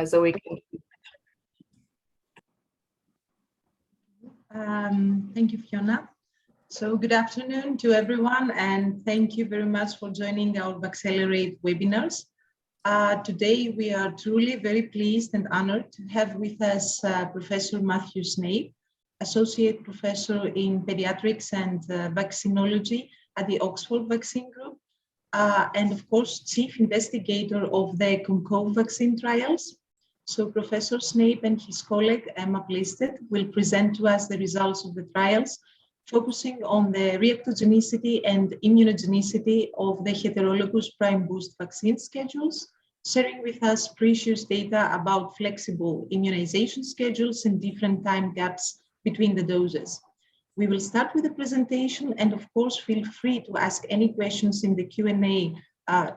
so we can. Thank you, Fiona. So good afternoon to everyone, and thank you very much for joining our Vaccelerate webinars. Today, we are truly very pleased and honored to have with us Professor Matthew Snape, Associate Professor in Pediatrics and Vaccinology at the Oxford Vaccine Group, and of course, Chief Investigator of the Com-Cov vaccine trials. So Professor Snape and his colleague, Emma Plisted, will present to us the results of the trials, focusing on the reactogenicity and immunogenicity of the heterologous prime boost vaccine schedules, sharing with us precious data about flexible immunization schedules and different time gaps between the doses. We will start with the presentation, and of course, feel free to ask any questions in the Q&A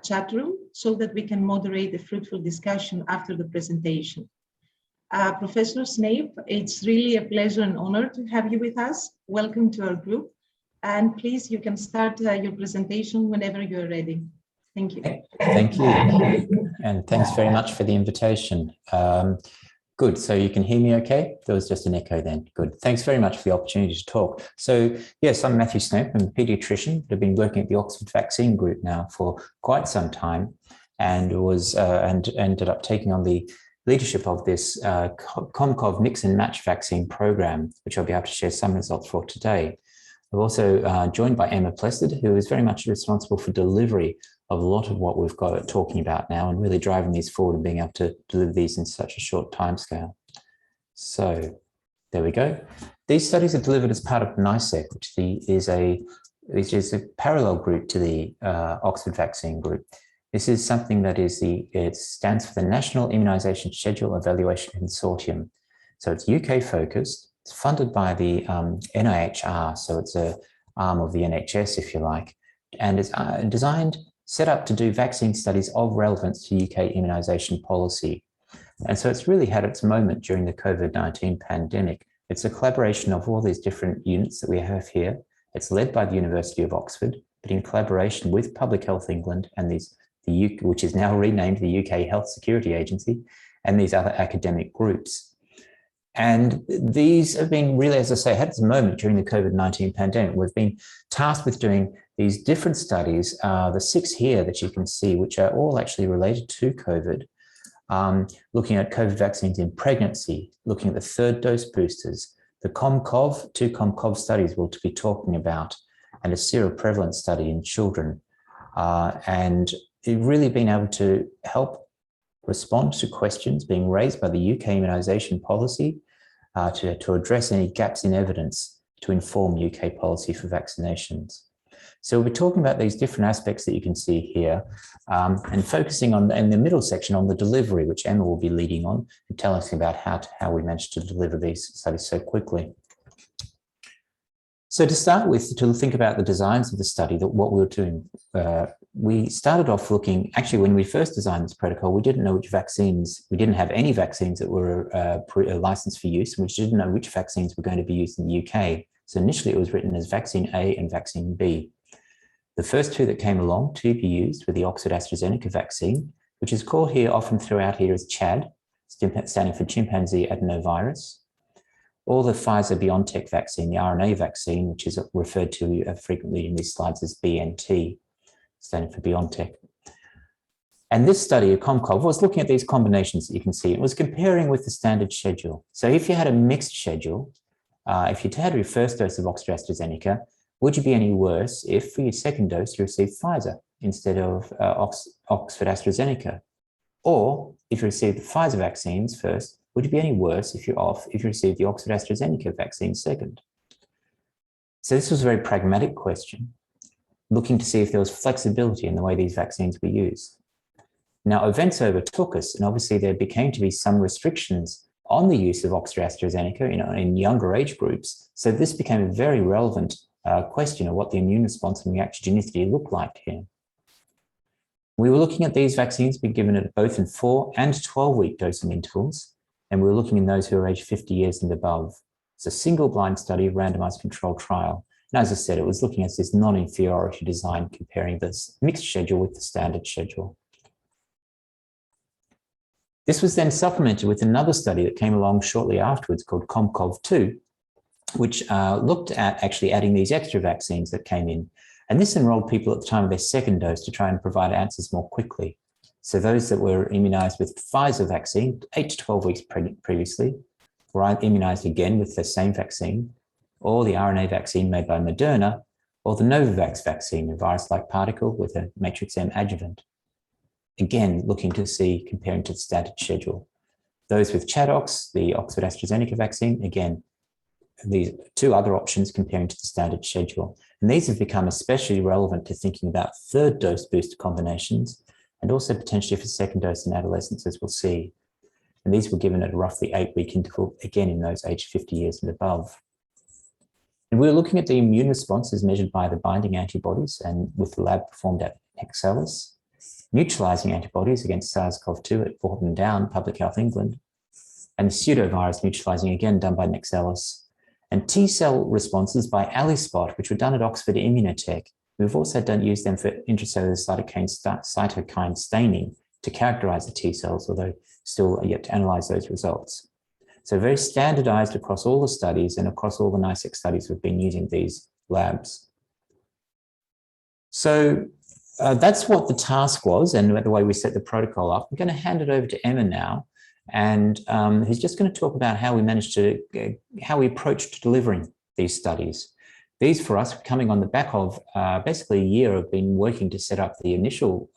chat room so that we can moderate a fruitful discussion after the presentation. Professor Snape, it's really a pleasure and honor to have you with us. Welcome to our group. And please, you can start your presentation whenever you're ready. Thank you. Thank you. And thanks very much for the invitation. Good, so you can hear me okay? There was just an echo then. Good, thanks very much for the opportunity to talk. So yes, I'm Matthew Snape, I'm a pediatrician. I've been working at the Oxford Vaccine Group now for quite some time, and ended up taking on the leadership of this Com-Cov mix and match vaccine program, which I'll be able to share some results for today. I'm also joined by Emma Plisted, who is very much responsible for delivery of a lot of what we've got talking about now and really driving these forward and being able to deliver these in such a short timescale. So there we go. These studies are delivered as part of NICEC, which is a parallel group to the Oxford Vaccine Group. This is something that is it stands for the National Immunisation Schedule Evaluation Consortium. So it's UK focused. It's funded by the NIHR, so it's an arm of the NHS, if you like, and it's set up to do vaccine studies of relevance to UK immunisation policy. And so it's really had its moment during the COVID-19 pandemic. It's a collaboration of all these different units that we have here. It's led by the University of Oxford, but in collaboration with Public Health England and the UK, which is now renamed the UK Health Security Agency, and these other academic groups. And these have been really, as I say, had its moment during the COVID-19 pandemic. We've been tasked with doing these different studies, the 6 here that you can see, which are all actually related to COVID, looking at COVID vaccines in pregnancy, looking at the 3rd dose boosters, the Com-Cov, 2 Com-Cov studies we'll be talking about, and a seroprevalence study in children. And it's really been able to help respond to questions being raised by the UK immunisation policy to address any gaps in evidence to inform UK policy for vaccinations. So we'll be talking about these different aspects that you can see here and focusing on, in the middle section, on the delivery, which Emma will be leading on and telling us about how we managed to deliver these studies so quickly. So to start with, to think about the designs of the study, what we were doing, we started off looking, actually when we first designed this protocol, we didn't know which vaccines, we didn't have any vaccines that were licensed for use, and we didn't know which vaccines were going to be used in the UK. So initially it was written as Vaccine A and Vaccine B. The first 2 that came along to be used were the Oxford AstraZeneca vaccine, which is called here, often throughout here as CHAD, standing for chimpanzee adenovirus, or the Pfizer-BioNTech vaccine, the RNA vaccine, which is referred to frequently in these slides as BNT, standing for BioNTech. And this study of Com-Cov was looking at these combinations that you can see. It was comparing with the standard schedule. So if you had a mixed schedule, if you had your first dose of Oxford AstraZeneca, would you be any worse if for your second dose you received Pfizer instead of Oxford AstraZeneca? Or if you received the Pfizer vaccines first, would you be any worse if you received the Oxford AstraZeneca vaccine second? So this was a very pragmatic question, looking to see if there was flexibility in the way these vaccines were used. Now, events overtook us, and obviously there became to be some restrictions on the use of Oxford AstraZeneca in younger age groups. So this became a very relevant question of what the immune response and reactogenicity looked like here. We were looking at these vaccines being given at both in 4 and 12-week dosing intervals, and we were looking in those who are aged 50 years and above. It's a single-blind study, randomized controlled trial. And as I said, it was looking at this non-inferiority design, comparing this mixed schedule with the standard schedule. This was then supplemented with another study that came along shortly afterwards called Com-Cov 2, which looked at actually adding these extra vaccines that came in. And this enrolled people at the time of their second dose to try and provide answers more quickly. So those that were immunized with Pfizer vaccine 8 to 12 weeks previously were immunized again with the same vaccine, or the RNA vaccine made by Moderna, or the Novavax vaccine, a virus-like particle with a matrix M adjuvant. Again, looking to see, comparing to the standard schedule. Those with ChAdOx, the Oxford AstraZeneca vaccine, again, these two other options comparing to the standard schedule. And these have become especially relevant to thinking about third dose booster combinations and also potentially for second dose in adolescents, as we'll see. And these were given at a roughly 8-week interval, again, in those aged 50 years and above. And we were looking at the immune response as measured by the binding antibodies and with the lab performed at Excelis, neutralizing antibodies against SARS-CoV-2 at Porton Down, Public Health England, and the pseudovirus neutralizing again done by Nexelis, and T-cell responses by AliSpot, which were done at Oxford Immunotech. We've also used them for intracellular cytokine staining to characterize the T-cells, although still yet to analyze those results. So very standardized across all the studies and across all the NICEX studies we've been using these labs. So that's what the task was and the way we set the protocol up. I'm going to hand it over to Emma now, and who's just going to talk about how we managed to, how we approached delivering these studies. These for us coming on the back of basically a year of been working to set up the initial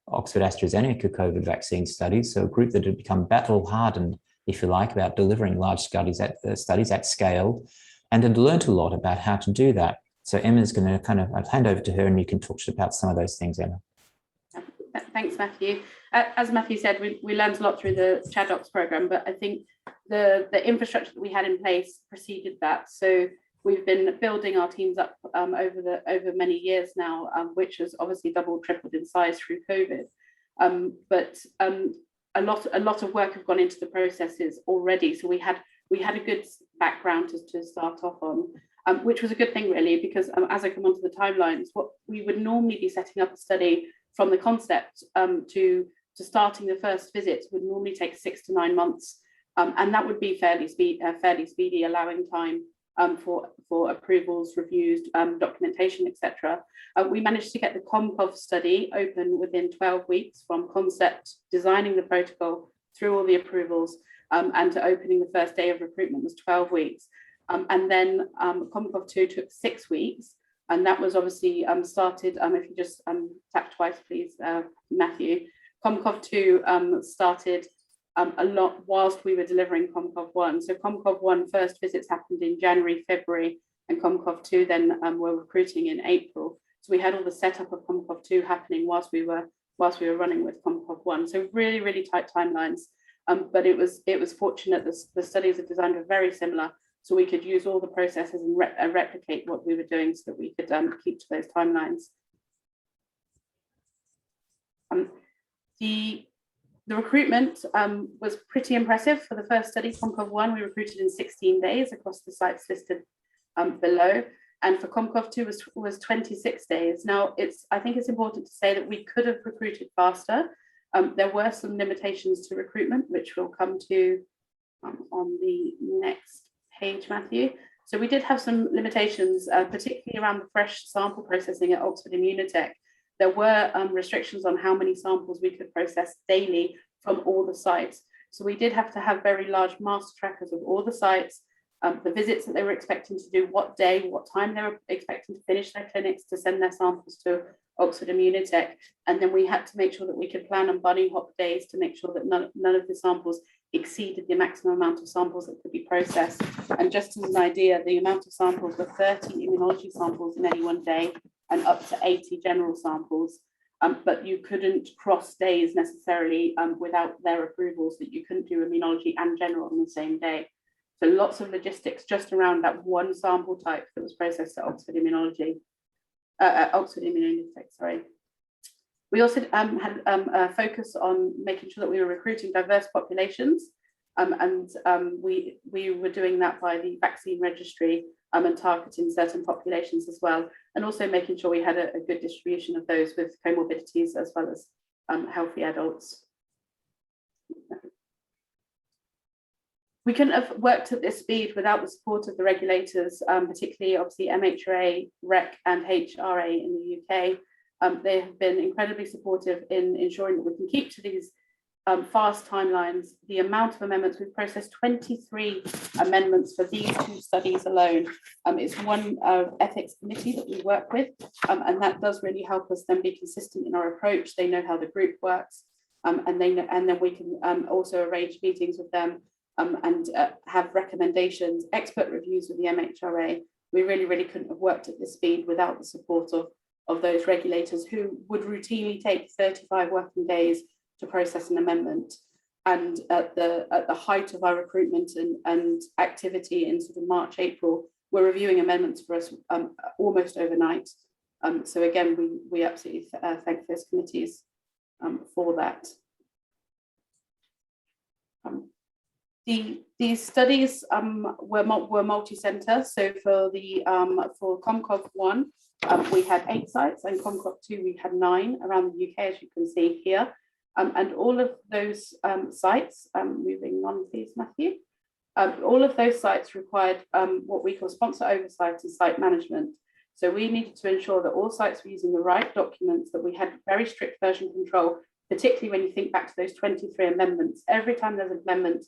Oxford AstraZeneca COVID vaccine studies, so a group that had become battle hardened, if you like, about delivering large studies at scale, and had learned a lot about how to do that. So Emma's going to kind of, I'll hand over to her and you can talk about some of those things, Emma. Thanks, Matthew. As Matthew said, we learned a lot through the ChAdOx program, but I think the infrastructure that we had in place preceded that. So we've been building our teams up over many years now, which has obviously doubled, tripled in size through COVID. But a lot of work have gone into the processes already. So we had a good background to start off on, which was a good thing really, because as I come onto the timelines, what we would normally be setting up a study from the concept to starting the first visits would normally take 6 to 9 months, and that would be fairly speedy, allowing time for approvals, reviews, documentation, etc. We managed to get the Com-Cov study open within 12 weeks from concept, designing the protocol, through all the approvals, and to opening the first day of recruitment was 12 weeks. And then Com-Cov 2 took 6 weeks, and that was obviously started, if you just tap twice, please, Matthew. Com-Cov 2 started a lot whilst we were delivering Com-Cov 1. So Com-Cov 1 first visits happened in January, February, and Com-Cov 2 then were recruiting in April. So we had all the setup of Com-Cov 2 happening whilst we were running with Com-Cov 1. So really, really tight timelines. But it was fortunate that the studies are designed were very similar, so we could use all the processes and replicate what we were doing so that we could keep to those timelines. The recruitment was pretty impressive for the first study, Com-Cov 1. We recruited in 16 days across the sites listed below, and for Com-Cov 2 was 26 days. Now, I think it's important to say that we could have recruited faster. There were some limitations to recruitment, which we'll come to on the next page, Matthew. So we did have some limitations, particularly around the fresh sample processing at Oxford Immunotech. There were restrictions on how many samples we could process daily from all the sites. So we did have to have very large master trackers of all the sites, the visits that they were expecting to do, what day, what time they were expecting to finish their clinics to send their samples to Oxford Immunotech. And then we had to make sure that we could plan on bunny hop days to make sure that none of the samples exceeded the maximum amount of samples that could be processed. And just as an idea, the amount of samples were 30 immunology samples in any one day and up to 80 general samples. But you couldn't cross days necessarily without their approvals, that you couldn't do immunology and general on the same day. So lots of logistics just around that one sample type that was processed at Oxford Immunology, Oxford Immunotech, sorry. We also had a focus on making sure that we were recruiting diverse populations, and we were doing that by the vaccine registry and targeting certain populations as well, and also making sure we had a good distribution of those with comorbidities as well as healthy adults. We couldn't have worked at this speed without the support of the regulators, particularly obviously MHRA, REC and HRA in the UK. They have been incredibly supportive in ensuring that we can keep to these fast timelines. The amount of amendments, we've processed 23 amendments for these 2 studies alone. It's one ethics committee that we work with, and that does really help us then be consistent in our approach. They know how the group works, and then we can also arrange meetings with them and have recommendations, expert reviews with the MHRA. We really couldn't have worked at this speed without the support of those regulators, who would routinely take 35 working days to process an amendment. And at the height of our recruitment and activity in sort of March, April, we're reviewing amendments for us almost overnight. So again, we absolutely thank those committees for that. These studies were multi-center. So for Com-Cov 1, we had 8 sites, and Com-Cov 2 we had 9 around the UK, as you can see here. And all of those sites, moving on please, Matthew, all of those sites required what we call sponsor oversight and site management. So we needed to ensure that all sites were using the right documents, that we had very strict version control, particularly when you think back to those 23 amendments. Every time there's an amendment,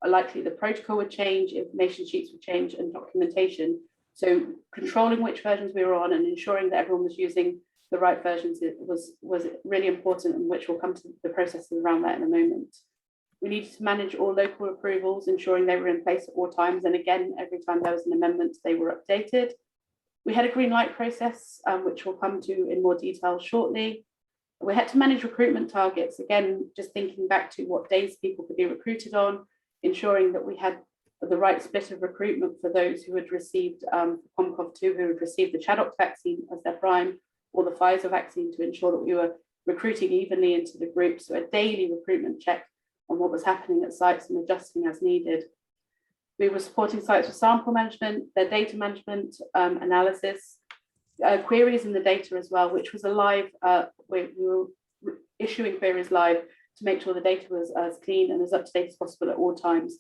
likely the protocol would change, information sheets would change, and documentation. So controlling which versions we were on and ensuring that everyone was using the right versions was really important, and which we'll come to the processes around that in a moment. We needed to manage all local approvals, ensuring they were in place at all times. And again, every time there was an amendment, they were updated. We had a green light process, which we'll come to in more detail shortly. We had to manage recruitment targets. Again, just thinking back to what days people could be recruited on, ensuring that we had the right split of recruitment for those who had received Com-Cov 2, who had received the Chaddox vaccine as their prime, or the Pfizer vaccine, to ensure that we were recruiting evenly into the group. So a daily recruitment check on what was happening at sites and adjusting as needed. We were supporting sites with sample management, their data management, analysis, queries in the data as well, which was alive. We were issuing queries live to make sure the data was as clean and as up to date as possible at all times,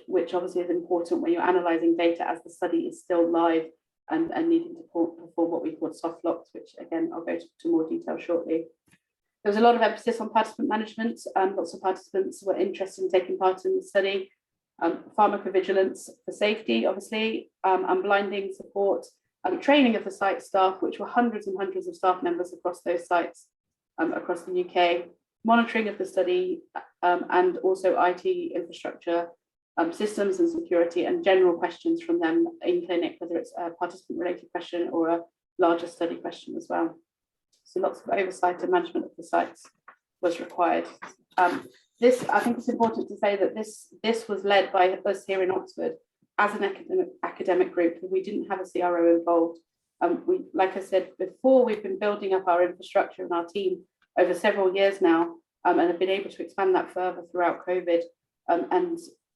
which obviously is important when you're analysing data as the study is still live and needing to perform what we call soft locks, which again, I'll go to more detail shortly. There was a lot of emphasis on participant management. Lots of participants were interested in taking part in the study. Pharmacovigilance for safety, obviously, unblinding support, training of the site staff, which were hundreds and hundreds of staff members across those sites across the UK, monitoring of the study, and also IT infrastructure, systems and security, and general questions from them in clinic, whether it's a participant-related question or a larger study question as well. So lots of oversight and management of the sites was required. This, I think it's important to say that this was led by us here in Oxford as an academic group. We didn't have a CRO involved. Like I said before, we've been building up our infrastructure and our team over several years now, and have been able to expand that further throughout COVID.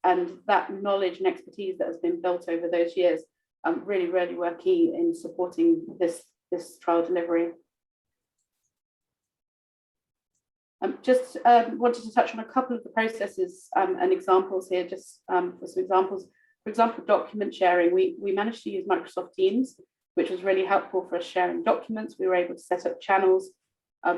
And that knowledge and expertise that has been built over those years really were key in supporting this trial delivery. Just wanted to touch on a couple of the processes and examples here, just for some examples. For example, document sharing. We managed to use Microsoft Teams, which was really helpful for us sharing documents. We were able to set up channels,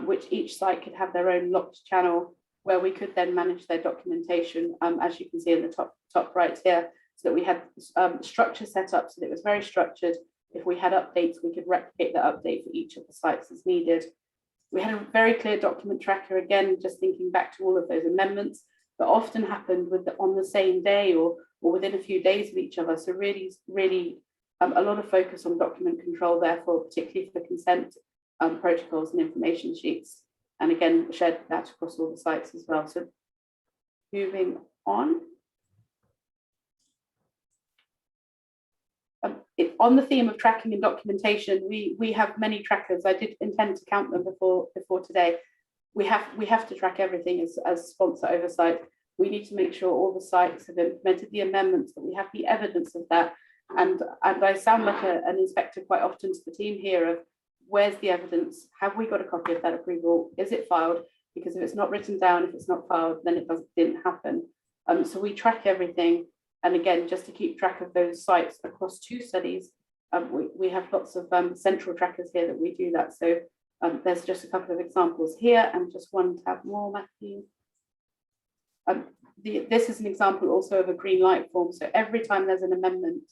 which each site could have their own locked channel, where we could then manage their documentation, as you can see in the top right here, so that we had structure set up so that it was very structured. If we had updates, we could replicate that update for each of the sites as needed. We had a very clear document tracker, again, just thinking back to all of those amendments that often happened on the same day or within a few days of each other. So really a lot of focus on document control, therefore, particularly for consent protocols and information sheets. And again, shared that across all the sites as well. So moving on. On the theme of tracking and documentation, we have many trackers. I did intend to count them before today. We have to track everything as sponsor oversight. We need to make sure all the sites have implemented the amendments, that we have the evidence of that. And I sound like an inspector quite often to the team here of, where's the evidence? Have we got a copy of that approval? Is it filed? Because if it's not written down, if it's not filed, then it didn't happen. So we track everything. And again, just to keep track of those sites across 2 studies, we have lots of central trackers here that we do that. So there's just a couple of examples here and just one tab more, Matthew. This is an example also of a green light form. So every time there's an amendment,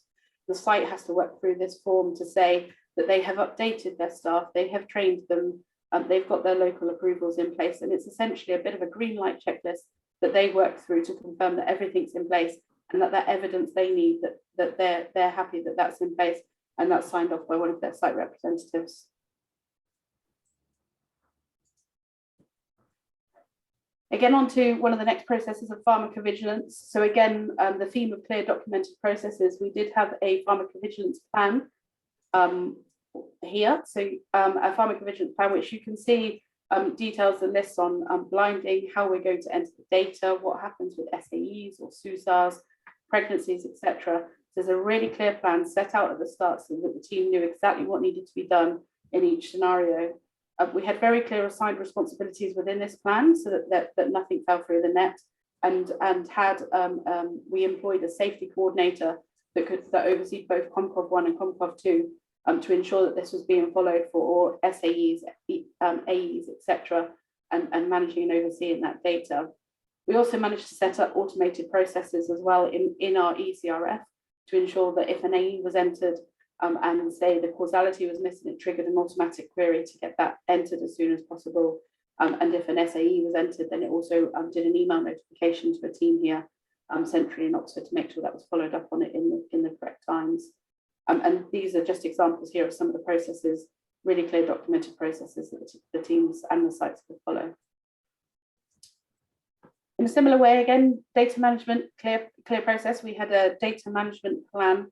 the site has to work through this form to say that they have updated their staff, they have trained them, they've got their local approvals in place. And it's essentially a bit of a green light checklist that they work through to confirm that everything's in place and that evidence they need, that they're happy that that's in place, and that's signed off by one of their site representatives. Again, on to one of the next processes of pharmacovigilance. So again, the theme of clear documented processes, we did have a pharmacovigilance plan here. So a pharmacovigilance plan, which you can see details and lists on blinding, how we're going to enter the data, what happens with SAEs or SUSARs, pregnancies, etc. There's a really clear plan set out at the start so that the team knew exactly what needed to be done in each scenario. We had very clear assigned responsibilities within this plan so that nothing fell through the net, and we employed a safety coordinator that oversees both Com-Cov 1 and Com-Cov 2 to ensure that this was being followed for all SAEs, AEs, etc., and managing and overseeing that data. We also managed to set up automated processes as well in our ECRF to ensure that if an AE was entered and say the causality was missing, it triggered an automatic query to get that entered as soon as possible. And if an SAE was entered, then it also did an email notification to a team here centrally in Oxford to make sure that was followed up on it in the correct times. And these are just examples here of some of the processes, really clear documented processes that the teams and the sites could follow. In a similar way, again, data management, clear process. We had a data management plan,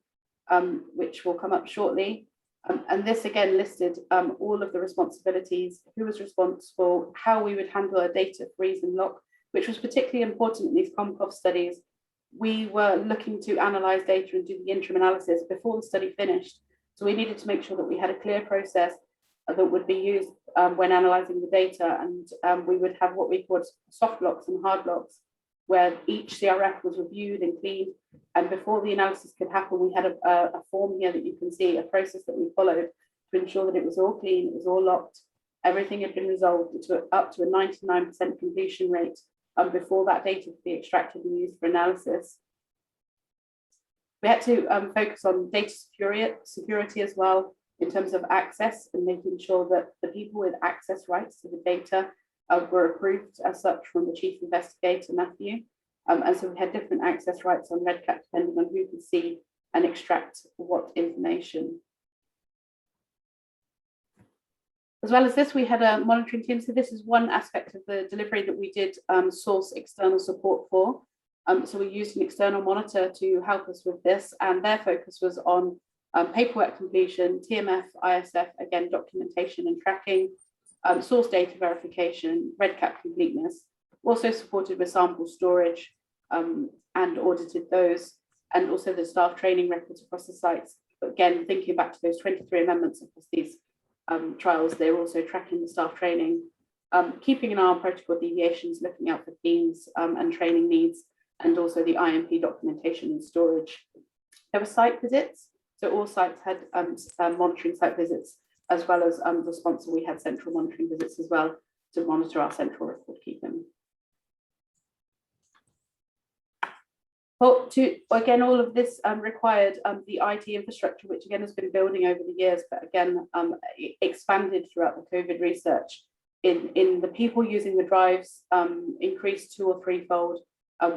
which will come up shortly. And this again listed all of the responsibilities, who was responsible, how we would handle a data freeze and lock, which was particularly important in these Com-Cov studies. We were looking to analyze data and do the interim analysis before the study finished. So we needed to make sure that we had a clear process that would be used when analyzing the data. And we would have what we called soft locks and hard locks, where each CRF was reviewed and cleaned. And before the analysis could happen, we had a form here that you can see, a process that we followed to ensure that it was all clean, it was all locked, everything had been resolved to up to a 99% completion rate before that data could be extracted and used for analysis. We had to focus on data security as well in terms of access and making sure that the people with access rights to the data were approved as such from the chief investigator, Matthew. And so we had different access rights on REDCap depending on who could see and extract what information. As well as this, we had a monitoring team. So this is one aspect of the delivery that we did source external support for. So we used an external monitor to help us with this, and their focus was on paperwork completion, TMF, ISF, again, documentation and tracking, source data verification, REDCap completeness, also supported with sample storage and audited those, and also the staff training records across the sites. But again, thinking back to those 23 amendments across these trials, they're also tracking the staff training, keeping an eye on protocol deviations, looking out for themes and training needs, and also the IMP documentation and storage. There were site visits, so all sites had monitoring site visits, as well as the sponsor, we had central monitoring visits as well to monitor our central record keeping. But again, all of this required the IT infrastructure, which again has been building over the years, but again, expanded throughout the COVID research. In the people using the drives increased 2- or 3-fold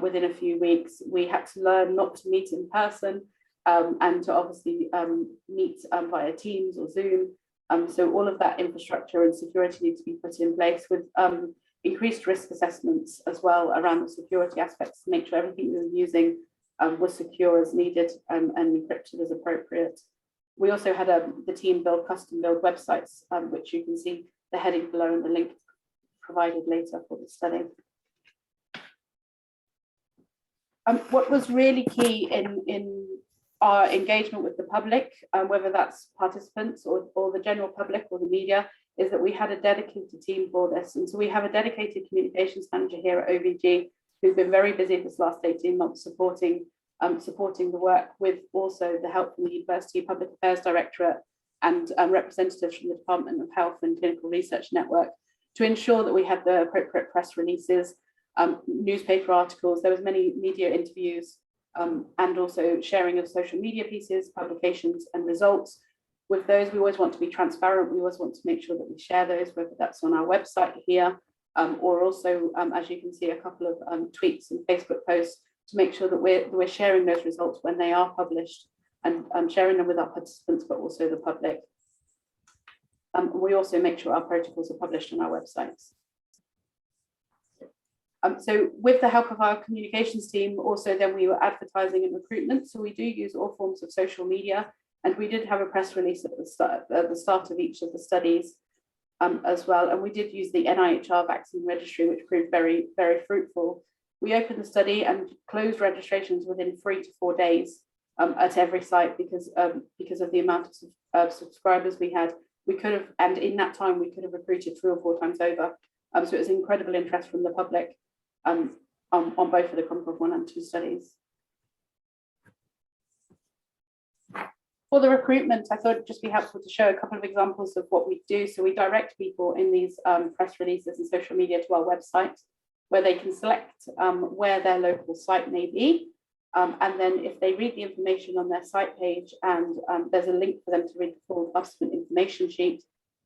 within a few weeks. We had to learn not to meet in person and to obviously meet via Teams or Zoom. So all of that infrastructure and security needs to be put in place with increased risk assessments as well around the security aspects to make sure everything we were using was secure as needed and encrypted as appropriate. We also had the team build custom build websites, which you can see the heading below and the link provided later for the study. What was really key in our engagement with the public, whether that's participants or the general public or the media, is that we had a dedicated team for this. And so we have a dedicated communications manager here at OVG who've been very busy this last 18 months supporting the work, with also the help from the University Public Affairs Directorate and representatives from the Department of Health and Clinical Research Network, to ensure that we had the appropriate press releases, newspaper articles. There was many media interviews, and also sharing of social media pieces, publications and results. With those, we always want to be transparent. We always want to make sure that we share those, whether that's on our website here, or also, as you can see, a couple of tweets and Facebook posts to make sure that we're sharing those results when they are published, and sharing them with our participants, but also the public. We also make sure our protocols are published on our websites. So with the help of our communications team, also then we were advertising and recruitment. So we do use all forms of social media, and we did have a press release at the start of each of the studies as well. And we did use the NIHR vaccine registry, which proved very, very fruitful. We opened the study and closed registrations within 3 to 4 days at every site, because of the amount of subscribers we had. We could have, and in that time, we could have recruited 3 or 4 times over. So it was incredible interest from the public on both of the Com-Cov 1 and 2 studies. For the recruitment, I thought it'd just be helpful to show a couple of examples of what we do. So we direct people in these press releases and social media to our website, where they can select where their local site may be. And then if they read the information on their site page, and there's a link for them to read the full participant information sheet.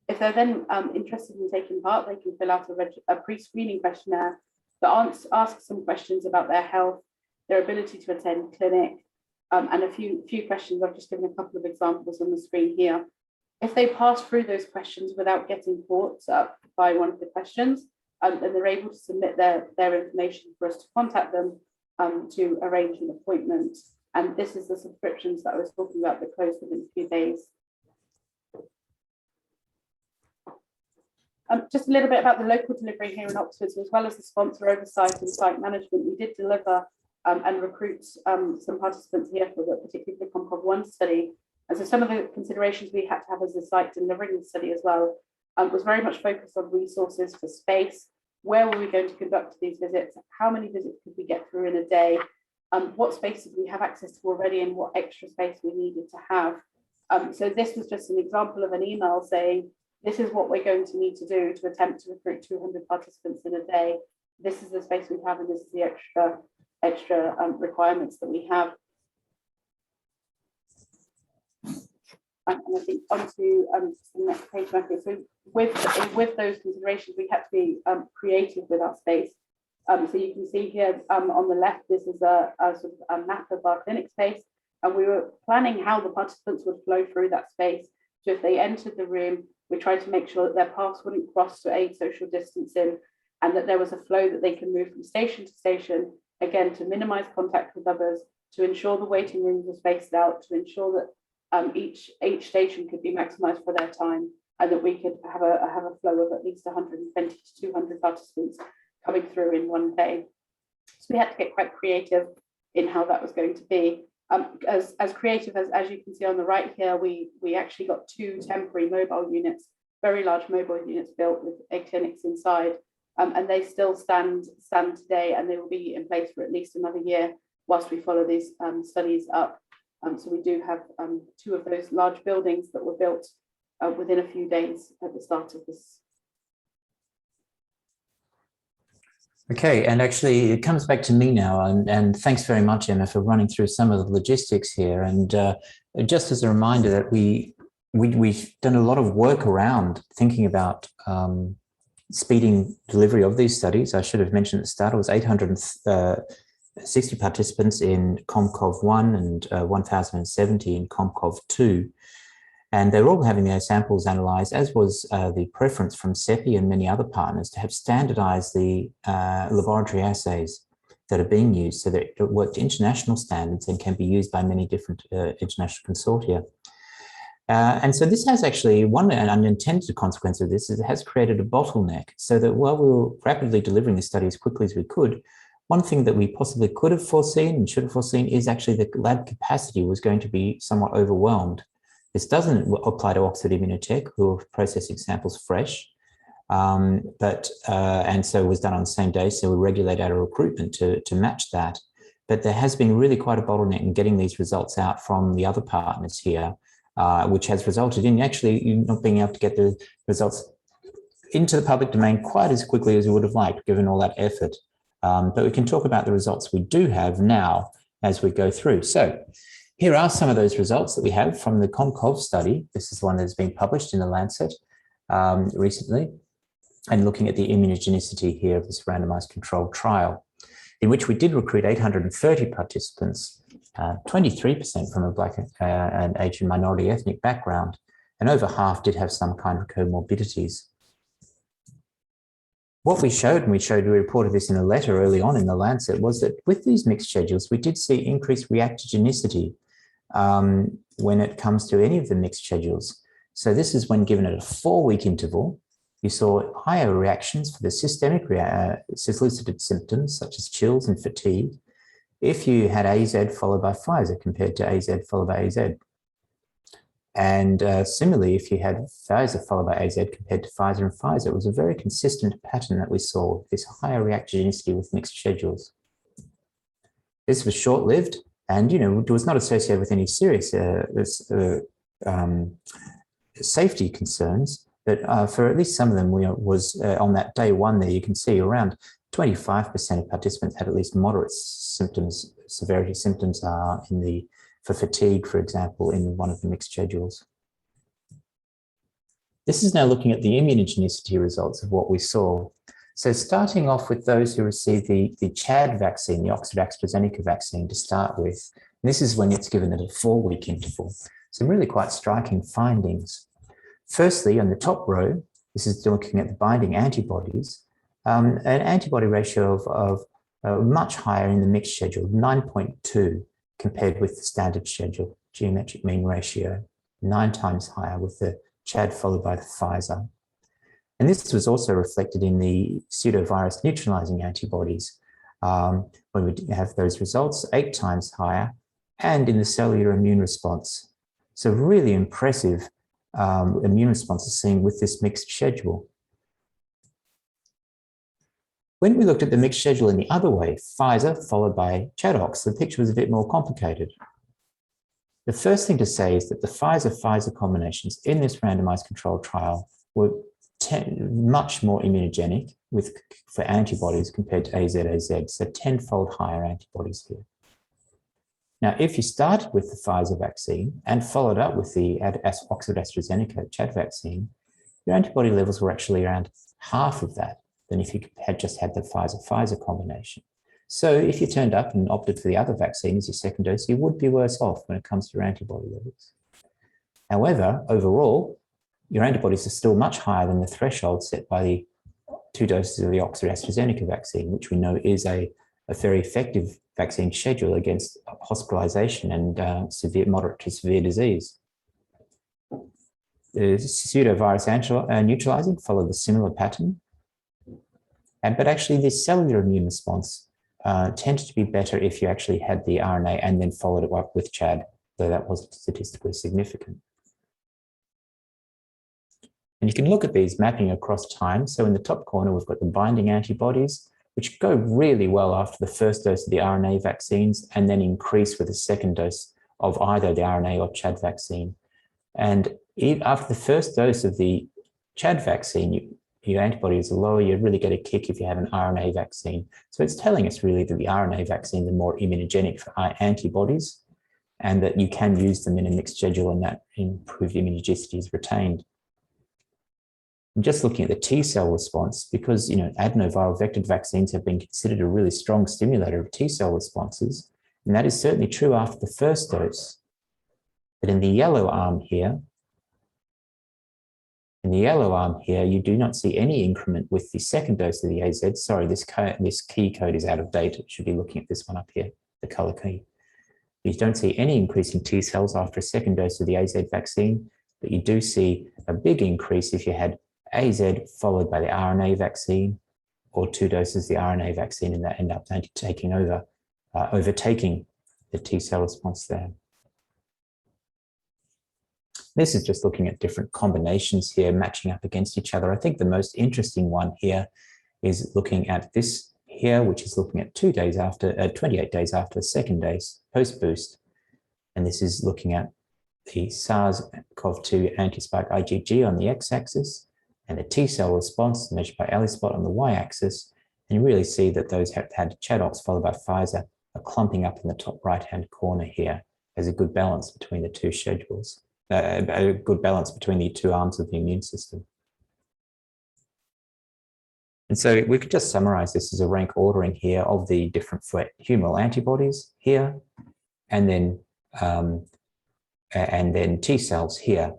If they're then interested in taking part, they can fill out a pre-screening questionnaire that asks some questions about their health, their ability to attend clinic, and a few questions. I've just given a couple of examples on the screen here. If they pass through those questions without getting caught up by one of the questions, then they're able to submit their information for us to contact them to arrange an appointment. And this is the subscriptions that I was talking about that close within a few days. Just a little bit about the local delivery here in Oxford. So as well as the sponsor oversight and site management, we did deliver and recruit some participants here for particularly the Com-Cov 1 study. And so some of the considerations we had to have as a site delivering the study as well was very much focused on resources for space. Where were we going to conduct these visits? How many visits could we get through in a day? What space did we have access to already, and what extra space we needed to have? So this was just an example of an email saying, this is what we're going to need to do to attempt to recruit 200 participants in a day. This is the space we have, and this is the extra requirements that we have. And I think onto the next page, Matthew. So with those considerations, we had to be creative with our space. So you can see here on the left, this is a sort of a map of our clinic space, and we were planning how the participants would flow through that space. So if they entered the room, we tried to make sure that their paths wouldn't cross to aid social distancing, and that there was a flow that they can move from station to station, again, to minimize contact with others, to ensure the waiting rooms were spaced out, to ensure that each station could be maximized for their time, and that we could have a flow of at least 120 to 200 participants coming through in one day. So we had to get quite creative in how that was going to be. As creative as you can see on the right here, we actually got 2 temporary mobile units, very large mobile units built with egg clinics inside, and they still stand today, and they will be in place for at least another year whilst we follow these studies up. So we do have 2 of those large buildings that were built within a few days at the start of this. Okay, and actually it comes back to me now, and thanks very much, Emma, for running through some of the logistics here. And just as a reminder that we've done a lot of work around thinking about speeding delivery of these studies. I should have mentioned at the start, it was 860 participants in Com-Cov 1 and 1,070 in Com-Cov 2. And they're all having their samples analysed, as was the preference from CEPI and many other partners to have standardised the laboratory assays that are being used, so that it worked to international standards and can be used by many different international consortia. And so this has actually, one unintended consequence of this is it has created a bottleneck, so that while we were rapidly delivering the study as quickly as we could, one thing that we possibly could have foreseen and should have foreseen is actually the lab capacity was going to be somewhat overwhelmed. This doesn't apply to Oxford Immunotech, who are processing samples fresh. And so it was done on the same day. So we regulate our recruitment to match that. But there has been really quite a bottleneck in getting these results out from the other partners here, which has resulted in actually not being able to get the results into the public domain quite as quickly as we would have liked, given all that effort. But we can talk about the results we do have now as we go through. So here are some of those results that we have from the Com-Cov study. This is one that's been published in the Lancet recently, and looking at the immunogenicity here of this randomized controlled trial, in which we did recruit 830 participants, 23% from a Black and Asian minority ethnic background, and over half did have some kind of comorbidities. What we showed, and we reported this in a letter early on in the Lancet, was that with these mixed schedules, we did see increased reactogenicity when it comes to any of the mixed schedules. So this is when given at a 4-week interval, you saw higher reactions for the systemic elicited symptoms such as chills and fatigue if you had AZ followed by Pfizer compared to AZ followed by AZ. And similarly, if you had Pfizer followed by AZ compared to Pfizer and Pfizer, it was a very consistent pattern that we saw, this higher reactogenicity with mixed schedules. This was short-lived and, it was not associated with any serious safety concerns. But for at least some of them, was on that day one there, you can see around 25% of participants had at least moderate symptoms, severity symptoms for fatigue, for example, in one of the mixed schedules. This is now looking at the immunogenicity results of what we saw. So starting off with those who received the ChAd vaccine, the Oxford-AstraZeneca vaccine to start with, and this is when it's given at a 4-week interval. Some really quite striking findings. Firstly, on the top row, this is looking at the binding antibodies, an antibody ratio of much higher in the mixed schedule, 9.2, compared with the standard schedule, geometric mean ratio, 9 times higher with the ChAd followed by the Pfizer. And this was also reflected in the pseudovirus neutralizing antibodies, when we have those results, 8 times higher, and in the cellular immune response. So really impressive immune responses seen with this mixed schedule. When we looked at the mixed schedule in the other way, Pfizer followed by ChAdOx, the picture was a bit more complicated. The first thing to say is that the Pfizer-Pfizer combinations in this randomized controlled trial were much more immunogenic for antibodies compared to AZ, so 10-fold higher antibodies here. Now, if you started with the Pfizer vaccine and followed up with the Oxford-AstraZeneca ChAd vaccine, your antibody levels were actually around half of that than if you had just had the Pfizer-Pfizer combination. So if you turned up and opted for the other vaccine as your second dose, you would be worse off when it comes to your antibody levels. However, overall, your antibodies are still much higher than the threshold set by the 2 doses of the Oxford-AstraZeneca vaccine, which we know is a very effective vaccine schedule against hospitalization and moderate to severe disease. The pseudovirus neutralizing followed a similar pattern. But actually, this cellular immune response tended to be better if you actually had the RNA and then followed it up with ChAd, though that wasn't statistically significant. And you can look at these mapping across time. So in the top corner, we've got the binding antibodies, which go really well after the first dose of the RNA vaccines and then increase with the second dose of either the RNA or ChAd vaccine. And after the first dose of the ChAd vaccine, your antibodies are lower, you really get a kick if you have an RNA vaccine. So it's telling us really that the RNA vaccines are more immunogenic for antibodies and that you can use them in a mixed schedule and that improved immunogenicity is retained. And just looking at the T cell response, because adenoviral vectored vaccines have been considered a really strong stimulator of T cell responses, and that is certainly true after the first dose. But in the yellow arm here, you do not see any increment with the second dose of the AZ. Sorry, this key code is out of date. It should be looking at this one up here, the color key. You don't see any increase in T cells after a second dose of the AZ vaccine, but you do see a big increase if you had AZ followed by the RNA vaccine or 2 doses of the RNA vaccine, and that end up overtaking the T cell response there. This is just looking at different combinations here, matching up against each other. I think the most interesting one here is looking at this here, which is looking at 28 days after the second dose post-boost. And this is looking at the SARS-CoV-2 anti-spike IgG on the x-axis and the T-cell response measured by ELISpot on the y-axis. And you really see that those have had ChAdOx followed by Pfizer are clumping up in the top right-hand corner here as a good balance between the two schedules, a good balance between the two arms of the immune system. And so we could just summarize this as a rank ordering here of the different humoral antibodies here, and then T cells here.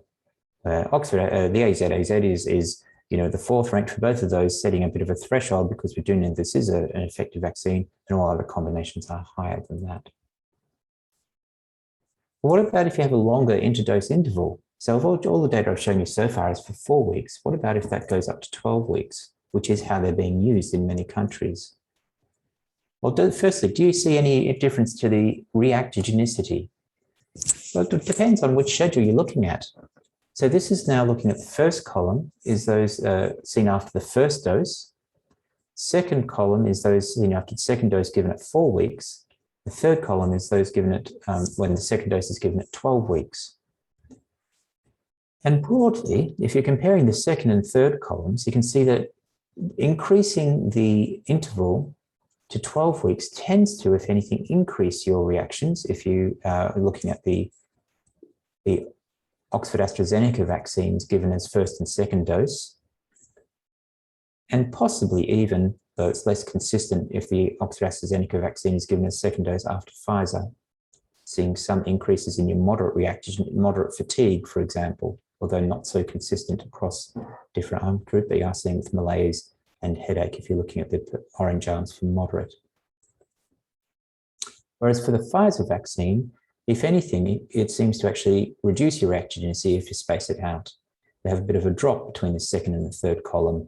The AZ is the fourth ranked for both of those, setting a bit of a threshold because we do know this is an effective vaccine, and all other combinations are higher than that. What about if you have a longer interdose interval? So if all the data I've shown you so far is for 4 weeks, what about if that goes up to 12 weeks, which is how they're being used in many countries? Well, firstly, do you see any difference to the reactogenicity? Well, it depends on which schedule you're looking at. So this is now looking at the first column, is those seen after the first dose. Second column is those seen after the second dose given at 4 weeks. The third column is those given at when the second dose is given at 12 weeks. And broadly, if you're comparing the second and third columns, you can see that increasing the interval to 12 weeks tends to, if anything, increase your reactions if you are looking at the Oxford AstraZeneca vaccines given as first and second dose, and possibly even, though it's less consistent, if the Oxford AstraZeneca vaccine is given as second dose after Pfizer, seeing some increases in your moderate fatigue, for example, although not so consistent across different arm groups, but you are seeing with malaise and headache if you're looking at the orange arms for moderate. Whereas for the Pfizer vaccine, if anything, it seems to actually reduce your reactogenicity if you space it out. We have a bit of a drop between the second and the third column.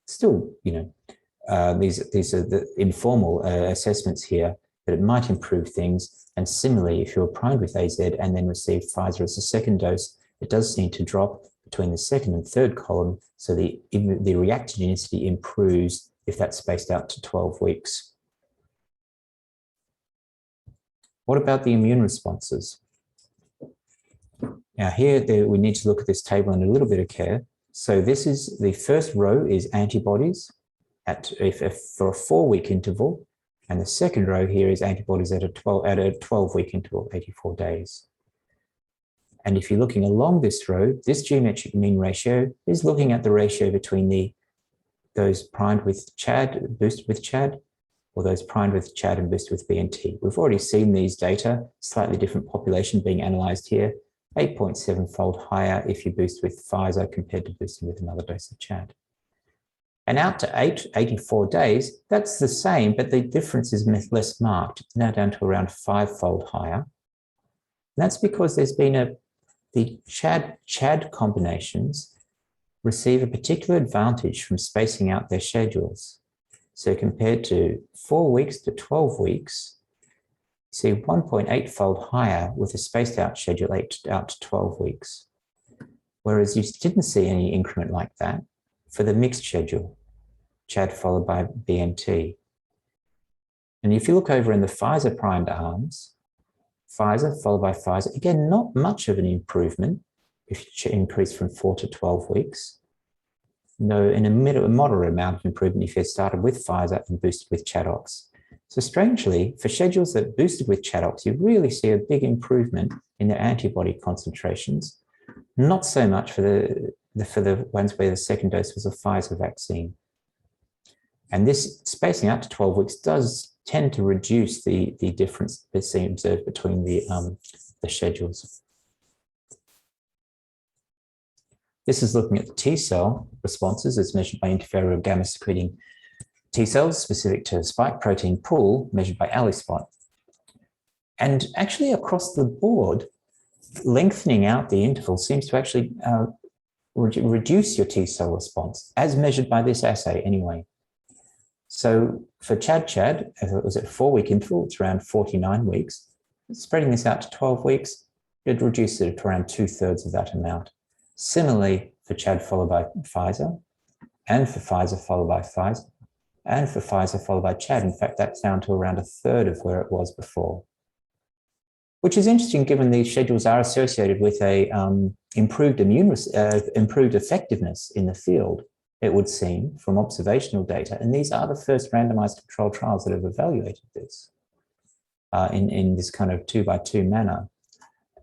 Still, these are the informal assessments here, but it might improve things. And similarly, if you're primed with AZ and then receive Pfizer as a second dose, it does seem to drop between the second and third column. So the reactogenicity improves if that's spaced out to 12 weeks. What about the immune responses? Now here we need to look at this table in a little bit of care. So this is the first row is antibodies for a 4-week interval, and the second row here is antibodies at a 12-week interval, 84 days. And if you're looking along this row, this geometric mean ratio is looking at the ratio between those primed with ChAd, boosted with ChAd, or those primed with ChAd and boosted with BNT. We've already seen these data, slightly different population being analyzed here, 8.7-fold higher if you boost with Pfizer compared to boosting with another dose of ChAd. And out to 84 days, that's the same, but the difference is less marked, now down to around 5-fold higher. And that's because there's been the ChAd combinations receive a particular advantage from spacing out their schedules. So compared to 4 weeks to 12 weeks, you see 1.8-fold higher with a spaced out schedule out to 12 weeks. Whereas you didn't see any increment like that for the mixed schedule, ChAd followed by BNT. And if you look over in the Pfizer primed arms, Pfizer followed by Pfizer, again, not much of an improvement if you increase from 4 to 12 weeks. No, in a moderate amount of improvement if you started with Pfizer and boosted with ChAdOx. So strangely, for schedules that boosted with ChAdOx, you really see a big improvement in their antibody concentrations. Not so much for the ones where the second dose was a Pfizer vaccine. And this spacing out to 12 weeks does tend to reduce the difference that's seen observed between the schedules. This is looking at the T cell responses as measured by interferon gamma secreting T cells specific to a spike protein pool measured by ELISpot. And actually across the board, lengthening out the interval seems to actually reduce your T cell response as measured by this assay anyway. So for ChAd, if it was at 4-week interval, it's around 49 weeks. Spreading this out to 12 weeks, it reduced it to around 2/3 of that amount. Similarly, for Chad followed by Pfizer, and for Pfizer followed by Pfizer, and for Pfizer followed by Chad. In fact, that's down to around 1/3 of where it was before, which is interesting given these schedules are associated with a improved effectiveness in the field, it would seem, from observational data. And these are the first randomized controlled trials that have evaluated this in this kind of 2-by-2 manner.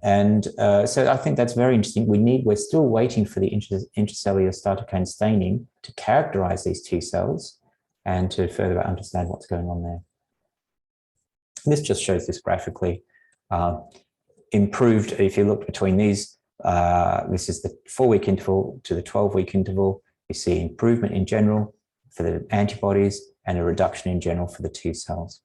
And so I think that's very interesting. We're still waiting for the intracellular cytokine staining to characterize these T cells and to further understand what's going on there. And this just shows this graphically. Improved, if you look between these, this is the 4-week interval to the 12-week interval, you see improvement in general for the antibodies and a reduction in general for the T cells.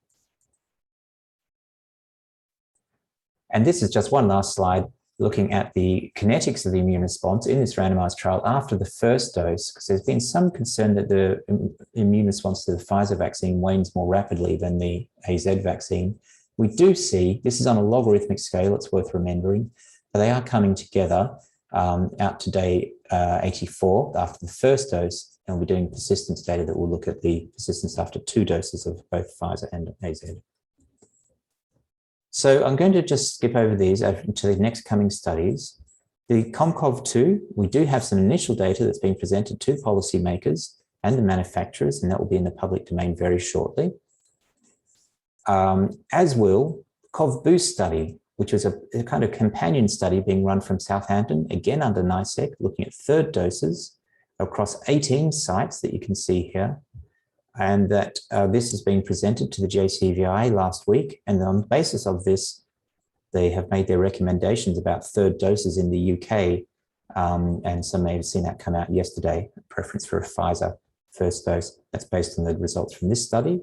And this is just one last slide looking at the kinetics of the immune response in this randomized trial after the first dose, because there's been some concern that the immune response to the Pfizer vaccine wanes more rapidly than the AZ vaccine. We do see, this is on a logarithmic scale, it's worth remembering, but they are coming together out to day 84 after the first dose, and we're doing persistence data that will look at the persistence after 2 doses of both Pfizer and AZ. So I'm going to just skip over these to the next coming studies. The Com-Cov 2, we do have some initial data that's been presented to policymakers and the manufacturers, and that will be in the public domain very shortly. As will COV Boost study, which is a kind of companion study being run from Southampton, again under NICEC, looking at 3rd doses across 18 sites that you can see here. And that this has been presented to the JCVI last week. And on the basis of this, they have made their recommendations about 3rd doses in the UK. And some may have seen that come out yesterday, preference for a Pfizer 1st dose. That's based on the results from this study.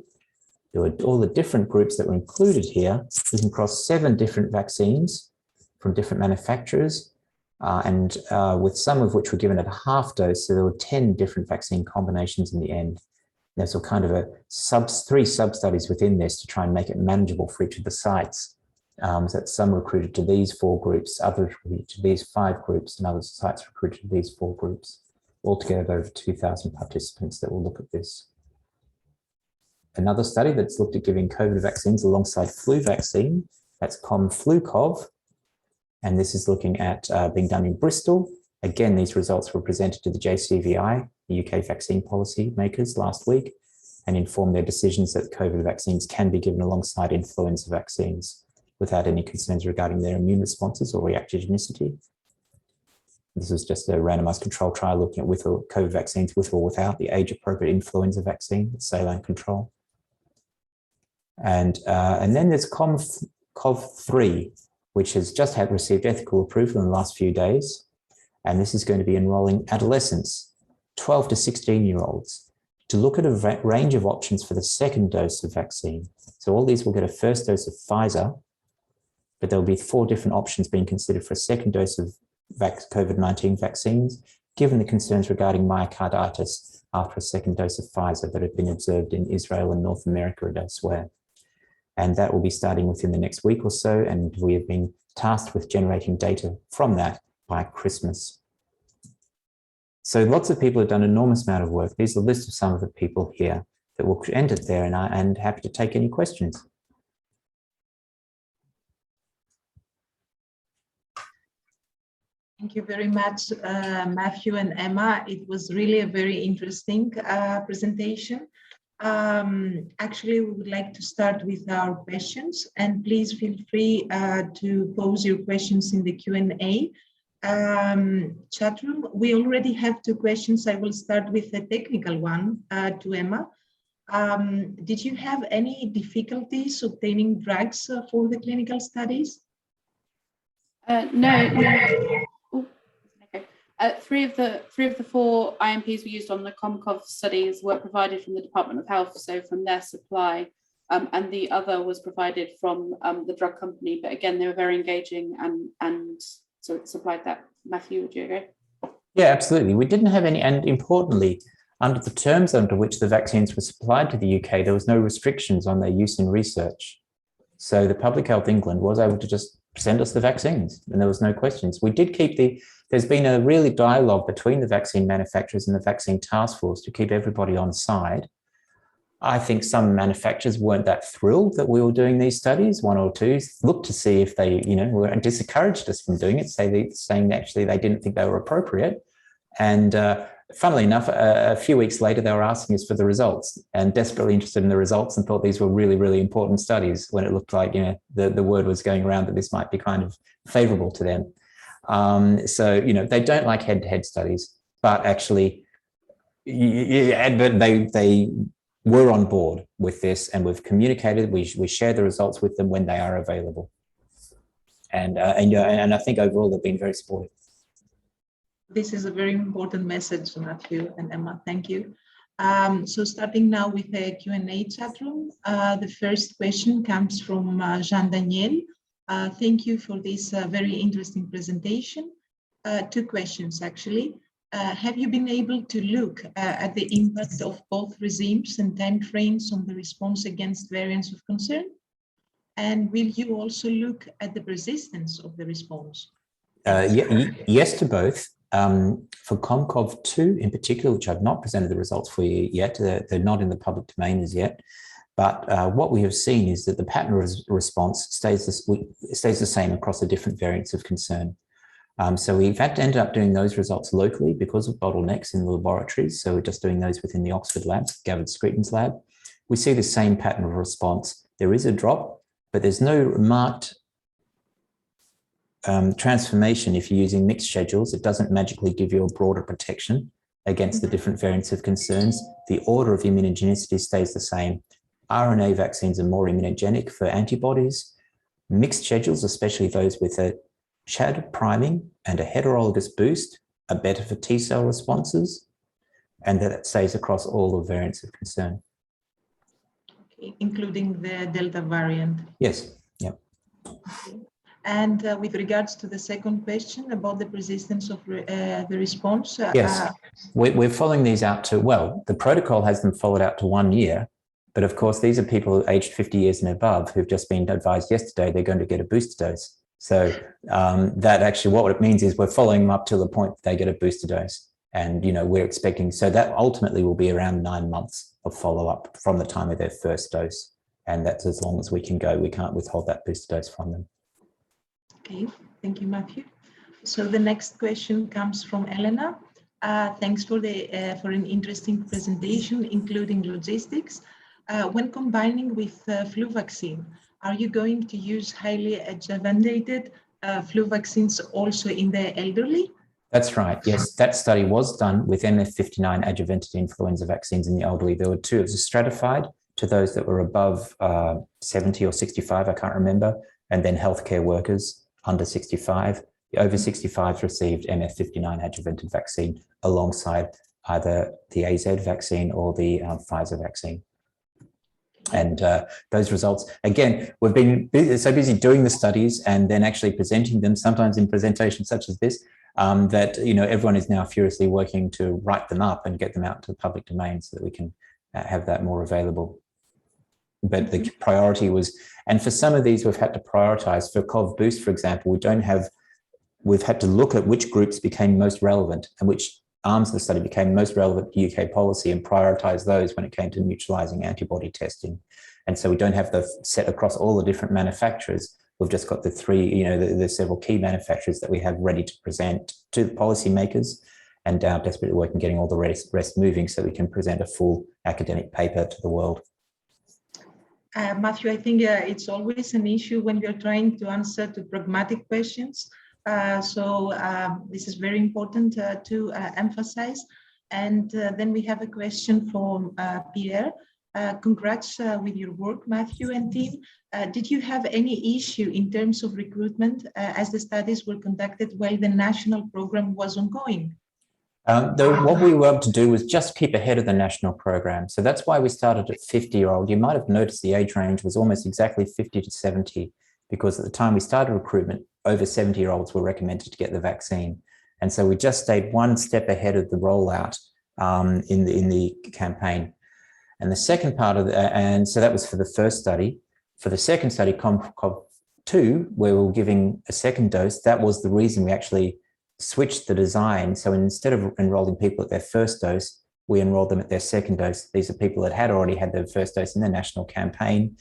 There were all the different groups that were included here, looking across 7 different vaccines from different manufacturers, and with some of which were given at a half dose. So there were 10 different vaccine combinations in the end. There's a kind of 3 sub-studies within this to try and make it manageable for each of the sites. So that some recruited to these 4 groups, others recruited to these 5 groups, and other sites recruited to these 4 groups. Altogether, over 2,000 participants that will look at this. Another study that's looked at giving COVID vaccines alongside flu vaccine, that's Com-Cov, and this is looking at being done in Bristol. Again, these results were presented to the JCVI, the UK vaccine policy makers, last week, and informed their decisions that COVID vaccines can be given alongside influenza vaccines without any concerns regarding their immune responses or reactogenicity. This was just a randomized control trial looking at with or COVID vaccines with or without the age-appropriate influenza vaccine, saline control. And then there's Com-Cov 3, which has just received ethical approval in the last few days. And this is going to be enrolling adolescents, 12 to 16-year-olds, to look at a range of options for the 2nd dose of vaccine. So all these will get a 1st dose of Pfizer, but there'll be 4 different options being considered for a 2nd dose of COVID-19 vaccines, given the concerns regarding myocarditis after a 2nd dose of Pfizer that have been observed in Israel and North America and elsewhere. And that will be starting within the next week or so, and we have been tasked with generating data from that by Christmas. So lots of people have done an enormous amount of work. These are a list of some of the people here that will end it there, and I'm happy to take any questions. Thank you very much, Matthew and Emma. It was really a very interesting presentation. Actually, we would like to start with our questions, and please feel free to pose your questions in the Q&A chat room. We already have 2 questions. I will start with a technical one to Emma. Did you have any difficulties obtaining drugs for the clinical studies? No. Okay. 3 of the 4 IMPs we used on the Com-Cov studies were provided from the Department of Health, so from their supply, and the other was provided from the drug company. But again, they were very engaging and so it supplied that. Matthew, would you agree? Yeah, absolutely. We didn't have any, and importantly, under the terms under which the vaccines were supplied to the UK, there was no restrictions on their use in research. So the Public Health England was able to just send us the vaccines and there was no questions. We did keep there's been a really dialogue between the vaccine manufacturers and the vaccine task force to keep everybody on side. I think some manufacturers weren't that thrilled that we were doing these studies. One or two looked to see if they, were discouraged us from doing it, saying actually they didn't think they were appropriate. And funnily enough, a few weeks later, they were asking us for the results and desperately interested in the results and thought these were really, really important studies when it looked like, the word was going around that this might be kind of favorable to them. So, they don't like head-to-head studies, but actually, they were on board with this and we've communicated, we share the results with them when they are available. And I think overall they've been very supportive. This is a very important message, Matthew and Emma, thank you. So starting now with the Q&A chat room, the first question comes from Jean Daniel. Thank you for this very interesting presentation. Two questions actually. Have you been able to look at the impact of both regimes and timeframes on the response against variants of concern? And will you also look at the persistence of the response? Yes to both. For Com-Cov 2 in particular, which I've not presented the results for you yet, they're not in the public domain as yet, but what we have seen is that the pattern of response stays the same across the different variants of concern. So we've had to end up doing those results locally because of bottlenecks in the laboratories. So we're just doing those within the Oxford lab, Gavin Scruton's lab. We see the same pattern of response. There is a drop, but there's no marked transformation if you're using mixed schedules. It doesn't magically give you a broader protection against the different variants of concerns. The order of immunogenicity stays the same. RNA vaccines are more immunogenic for antibodies. Mixed schedules, especially those with a ChAd priming and a heterologous boost, are better for T-cell responses, and that stays across all the variants of concern. Okay, including the Delta variant. Yes, yeah. Okay. And with regards to the second question about the persistence of the response. Yes, we're following these out to, well, the protocol has them followed out to 1 year, but of course, these are people aged 50 years and above who've just been advised yesterday they're going to get a booster dose. So that actually, what it means is we're following them up to the point that they get a booster dose. And, we're expecting, so that ultimately will be around 9 months of follow-up from the time of their first dose. And that's as long as we can go. We can't withhold that booster dose from them. Okay, thank you, Matthew. So the next question comes from Elena. Thanks for an interesting presentation, including logistics. When combining with flu vaccine, are you going to use highly adjuvanted flu vaccines also in the elderly? That's right. Yes, that study was done with MF59 adjuvanted influenza vaccines in the elderly. There were two. It was stratified to those that were above 70 or 65, I can't remember, and then healthcare workers under 65. The over 65s received MF59 adjuvanted vaccine alongside either the AZ vaccine or the Pfizer vaccine. And those results, again, we've been so busy doing the studies and then actually presenting them, sometimes in presentations such as this, that everyone is now furiously working to write them up and get them out to the public domain so that we can have that more available. But the priority was, and for some of these we've had to prioritize. For COV boost, for example, we've had to look at which groups became most relevant and which arms of the study became most relevant to UK policy and prioritize those when it came to neutralizing antibody testing. And so we don't have the set across all the different manufacturers. We've just got the three, the several key manufacturers that we have ready to present to the policymakers, and desperately working getting all the rest moving so we can present a full academic paper to the world. Matthew, I think it's always an issue when you're trying to answer to pragmatic questions. So this is very important to emphasize. And then we have a question from Pierre. Congrats with your work, Matthew and team. Did you have any issue in terms of recruitment as the studies were conducted while the national program was ongoing? What we were able to do was just keep ahead of the national program. So that's why we started at 50-year-old. You might have noticed the age range was almost exactly 50 to 70, because at the time we started recruitment, over 70-year-olds were recommended to get the vaccine. And so we just stayed one step ahead of the rollout in the campaign. And the second part of and so that was for the first study. For the second study, Com-Cov 2, where we were giving a second dose, that was the reason we actually switched the design. So instead of enrolling people at their first dose, we enrolled them at their second dose. These are people that had already had their first dose in their national campaign,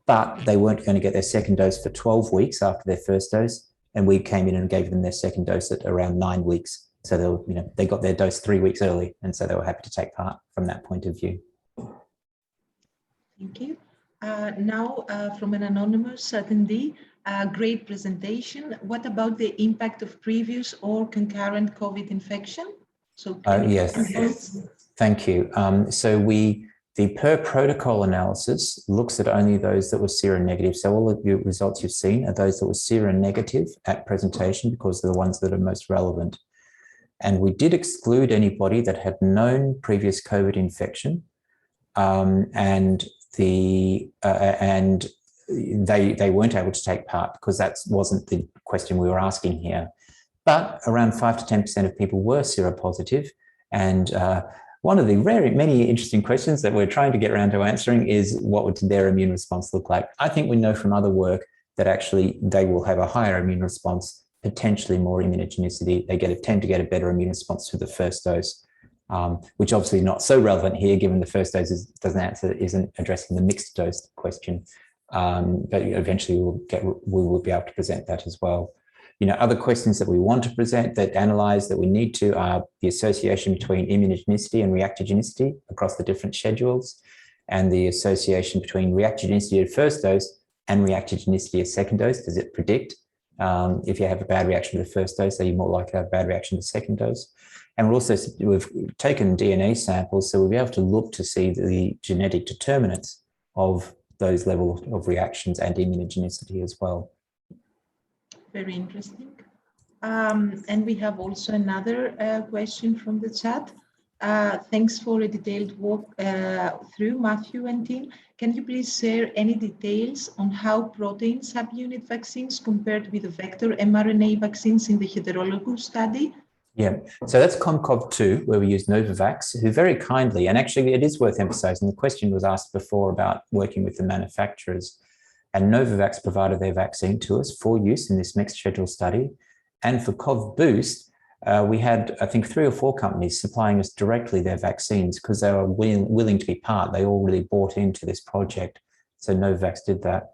but they weren't going to get their second dose for 12 weeks after their first dose. And we came in and gave them their second dose at around 9 weeks. So they were, they got their dose 3 weeks early. And so they were happy to take part from that point of view. Thank you. Now, from an anonymous attendee, great presentation. What about the impact of previous or concurrent COVID infection? So yes, thank you. So the per protocol analysis looks at only those that were seronegative. So all of your results you've seen are those that were seronegative at presentation because they're the ones that are most relevant. And we did exclude anybody that had known previous COVID infection, and they weren't able to take part because that wasn't the question we were asking here. But around 5 to 10% of people were seropositive. And one of the many interesting questions that we're trying to get around to answering is what would their immune response look like? I think we know from other work that actually they will have a higher immune response, potentially more immunogenicity. They tend to get a better immune response to the first dose, which obviously not so relevant here, given the first dose isn't addressing the mixed dose question. But eventually we will be able to present that as well. Other questions that we want to present, that analyze, that we need to, are the association between immunogenicity and reactogenicity across the different schedules, and the association between reactogenicity at first dose and reactogenicity at second dose. Does it predict if you have a bad reaction to the first dose, are you more likely to have a bad reaction to the second dose? And we've taken DNA samples, so we'll be able to look to see the genetic determinants of those levels of reactions and immunogenicity as well. Very interesting. And we have also another question from the chat. Thanks for a detailed walk through, Matthew and team. Can you please share any details on how protein subunit vaccines compared with the vector mRNA vaccines in the heterologous study? Yeah, so that's Com-Cov 2, where we use Novavax, who very kindly, and actually it is worth emphasizing, the question was asked before about working with the manufacturers, and Novavax provided their vaccine to us for use in this mixed schedule study. And for Cov Boost, we had, I think, 3 or 4 companies supplying us directly their vaccines because they were willing to be part. They all really bought into this project. So Novavax did that.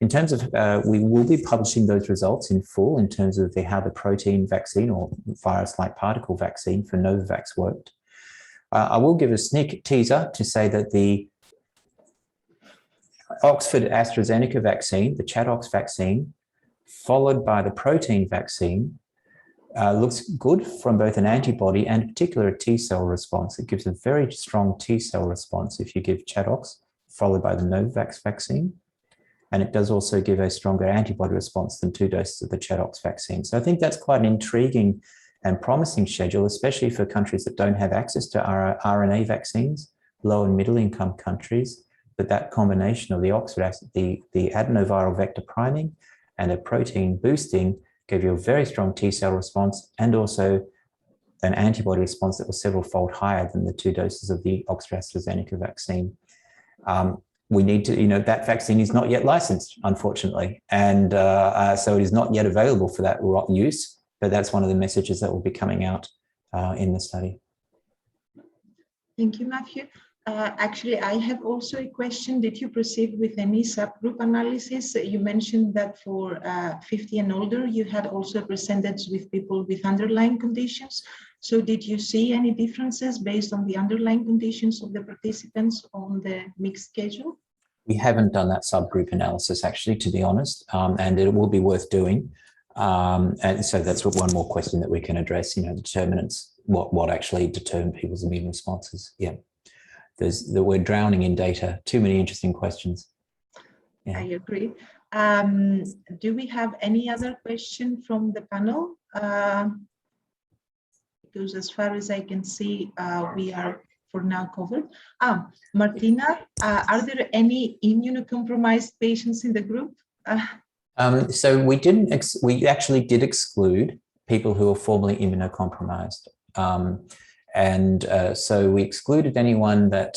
In terms of, we will be publishing those results in full in terms of how the protein vaccine or virus-like particle vaccine for Novavax worked. I will give a sneak teaser to say that the Oxford AstraZeneca vaccine, the ChAdOx vaccine, followed by the protein vaccine, looks good from both an antibody and in particular a T-cell response. It gives a very strong T-cell response if you give ChAdOx followed by the Novavax vaccine. And it does also give a stronger antibody response than 2 doses of the ChAdOx vaccine. So I think that's quite an intriguing and promising schedule, especially for countries that don't have access to RNA vaccines, low and middle income countries. But that combination of the the adenoviral vector priming and a protein boosting gave you a very strong T-cell response and also an antibody response that was several-fold higher than the 2 doses of the Oxford AstraZeneca vaccine. We need to, that vaccine is not yet licensed, unfortunately. And so it is not yet available for that use, but that's one of the messages that will be coming out in the study. Thank you, Matthew. Actually, I have also a question. Did you proceed with any subgroup analysis? You mentioned that for 50 and older, you had also a percentage with people with underlying conditions. So did you see any differences based on the underlying conditions of the participants on the mixed schedule? We haven't done that subgroup analysis, actually, to be honest, and it will be worth doing. And so that's one more question that we can address, determinants, what actually determine people's immune responses. Yeah. We're drowning in data. Too many interesting questions. Yeah. I agree. Do we have any other question from the panel? Because as far as I can see, we are for now covered. Martina, are there any immunocompromised patients in the group? So we actually did exclude people who are formerly immunocompromised. So we excluded anyone that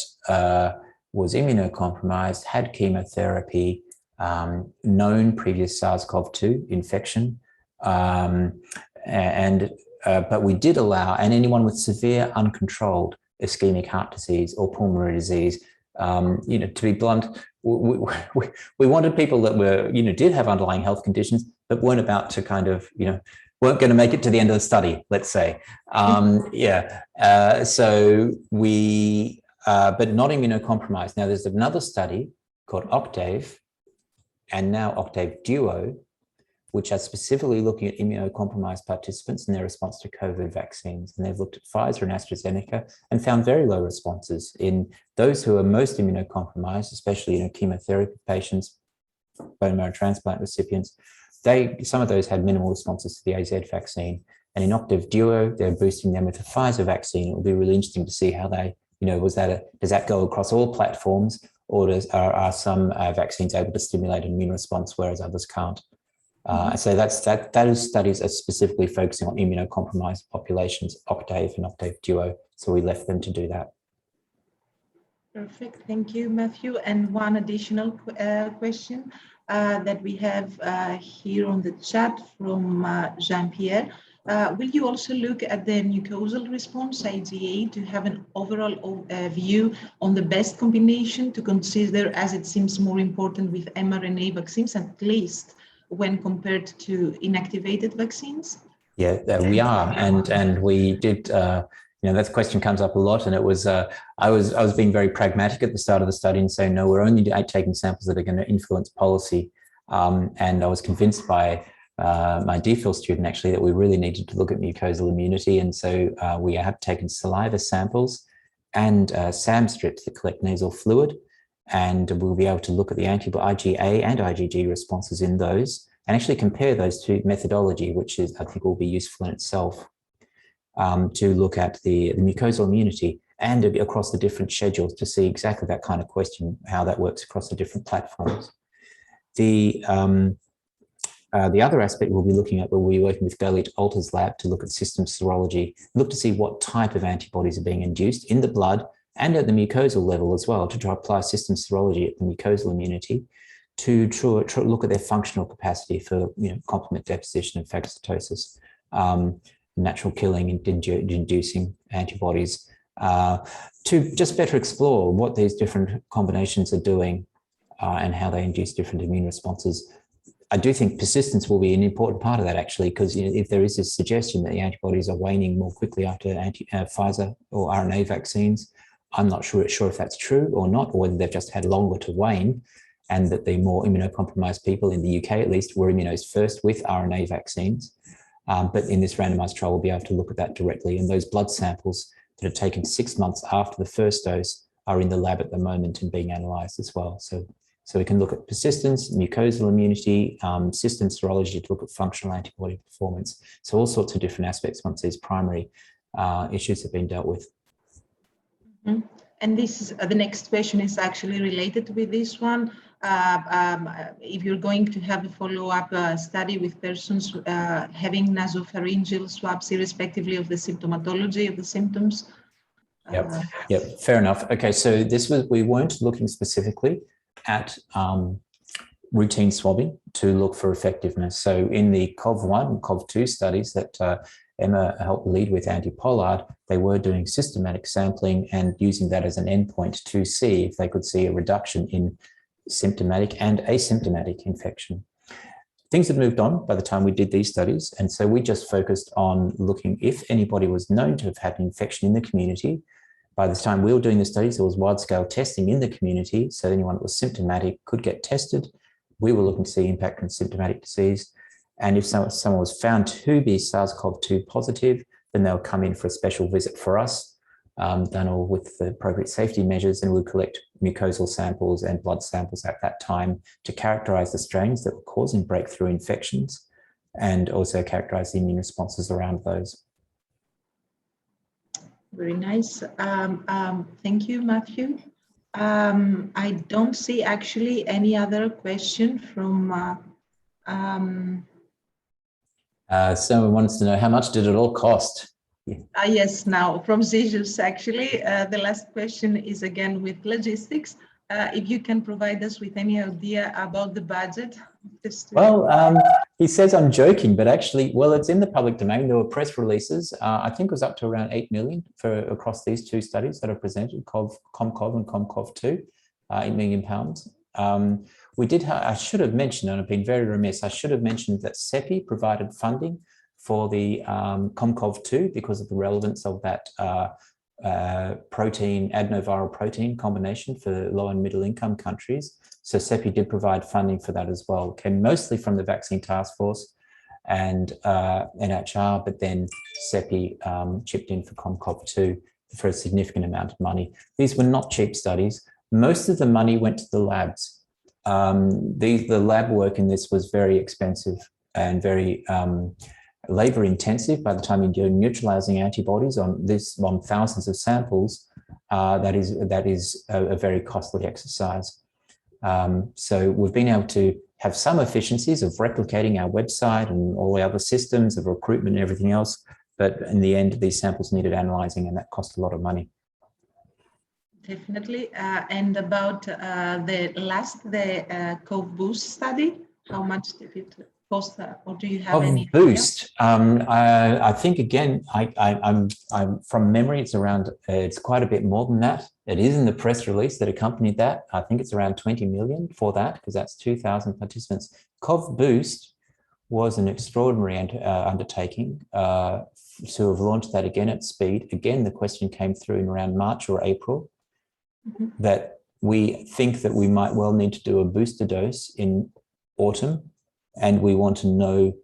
was immunocompromised, had chemotherapy, known previous SARS-CoV-2 infection, but we did allow, and anyone with severe uncontrolled ischemic heart disease or pulmonary disease, to be blunt, we wanted people that were, did have underlying health conditions, but weren't about to kind of, weren't going to make it to the end of the study, let's say. So we, but not immunocompromised. Now there's another study called Octave, and now Octave Duo, which are specifically looking at immunocompromised participants and their response to COVID vaccines. And they've looked at Pfizer and AstraZeneca and found very low responses in those who are most immunocompromised, especially chemotherapy patients, bone marrow transplant recipients. Some of those had minimal responses to the AZ vaccine. And in Octave Duo, they're boosting them with the Pfizer vaccine. It will be really interesting to see how they, does that go across all platforms, or are some vaccines able to stimulate an immune response, whereas others can't? So those studies are specifically focusing on immunocompromised populations, Octave and Octave Duo. So we left them to do that. Perfect. Thank you, Matthew. And one additional question that we have here on the chat from Jean-Pierre. Will you also look at the mucosal response, IgA, to have an overall view on the best combination to consider, as it seems more important with mRNA vaccines, at least when compared to inactivated vaccines? Yeah, we are, and we did. That question comes up a lot, and it was I was being very pragmatic at the start of the study and saying, no, we're only taking samples that are going to influence policy, and I was convinced by my DPhil student actually that we really needed to look at mucosal immunity, and so we have taken saliva samples and SAM strips that collect nasal fluid. And we'll be able to look at the IgA and IgG responses in those and actually compare those to methodology, which I think will be useful in itself to look at the mucosal immunity and across the different schedules to see exactly that kind of question, how that works across the different platforms. The other aspect we'll be looking at, we'll be working with Galit Alter's lab to look at system serology, look to see what type of antibodies are being induced in the blood and at the mucosal level as well, to try to apply system serology at the mucosal immunity to look at their functional capacity for complement deposition and phagocytosis, natural killing and inducing antibodies, to just better explore what these different combinations are doing and how they induce different immune responses. I do think persistence will be an important part of that, actually, because if there is this suggestion that the antibodies are waning more quickly after Pfizer or RNA vaccines, I'm not sure if that's true or not, or whether they've just had longer to wane, and that the more immunocompromised people in the UK, at least, were immunized first with RNA vaccines. But in this randomized trial, we'll be able to look at that directly. And those blood samples that are taken 6 months after the first dose are in the lab at the moment and being analyzed as well. So we can look at persistence, mucosal immunity, system serology to look at functional antibody performance. So all sorts of different aspects once these primary issues have been dealt with. Mm-hmm. And this is the next question is actually related with this one. If you're going to have a follow-up study with persons having nasopharyngeal swabs, irrespectively of the symptomatology of the symptoms. Yep, fair enough. Okay, so we weren't looking specifically at routine swabbing to look for effectiveness. So in the COV1 and COV2 studies that Emma helped lead with Andy Pollard, they were doing systematic sampling and using that as an endpoint to see if they could see a reduction in symptomatic and asymptomatic infection. Things had moved on by the time we did these studies, and so we just focused on looking if anybody was known to have had an infection in the community. By the time we were doing the studies, there was wide-scale testing in the community, so anyone that was symptomatic could get tested. We were looking to see impact on symptomatic disease. And if someone was found to be SARS-CoV-2 positive, then they'll come in for a special visit for us, done all with the appropriate safety measures, and we'll collect mucosal samples and blood samples at that time to characterize the strains that were causing breakthrough infections and also characterize the immune responses around those. Very nice. Thank you, Matthew. I don't see actually any other question from someone wants to know, how much did it all cost? Yes, now from Zizus, actually, the last question is again with logistics. if you can provide us with any idea about the budget. Well, he says I'm joking, but actually, well, it's in the public domain. There were press releases. I think it was up to around 8 million for across these two studies that are presented, Com-Cov and Com-Cov2, £8 million. We did. I should have mentioned, and I've been very remiss. I should have mentioned that CEPI provided funding for the Com-Cov2 because of the relevance of that protein, adenoviral protein combination for low and middle income countries. So CEPI did provide funding for that as well. Came mostly from the Vaccine Task Force and NHR, but then CEPI chipped in for Com-Cov2 for a significant amount of money. These were not cheap studies. Most of the money went to the labs. The lab work in this was very expensive and very labor intensive. By the time you're neutralizing antibodies on thousands of samples, that is a very costly exercise. So we've been able to have some efficiencies of replicating our website and all the other systems of recruitment and everything else. But in the end, these samples needed analyzing, and that cost a lot of money. Definitely. And about the COV-Boost study, how much did it cost, or do you have any Boost? I think again, I'm from memory, it's quite a bit more than that. It is in the press release that accompanied that. I think it's around 20 million for that, because that's 2,000 participants. COV-Boost was an extraordinary undertaking to have launched that again at speed. Again, the question came through in around March or April. That we think that we might well need to do a booster dose in autumn, and we want to know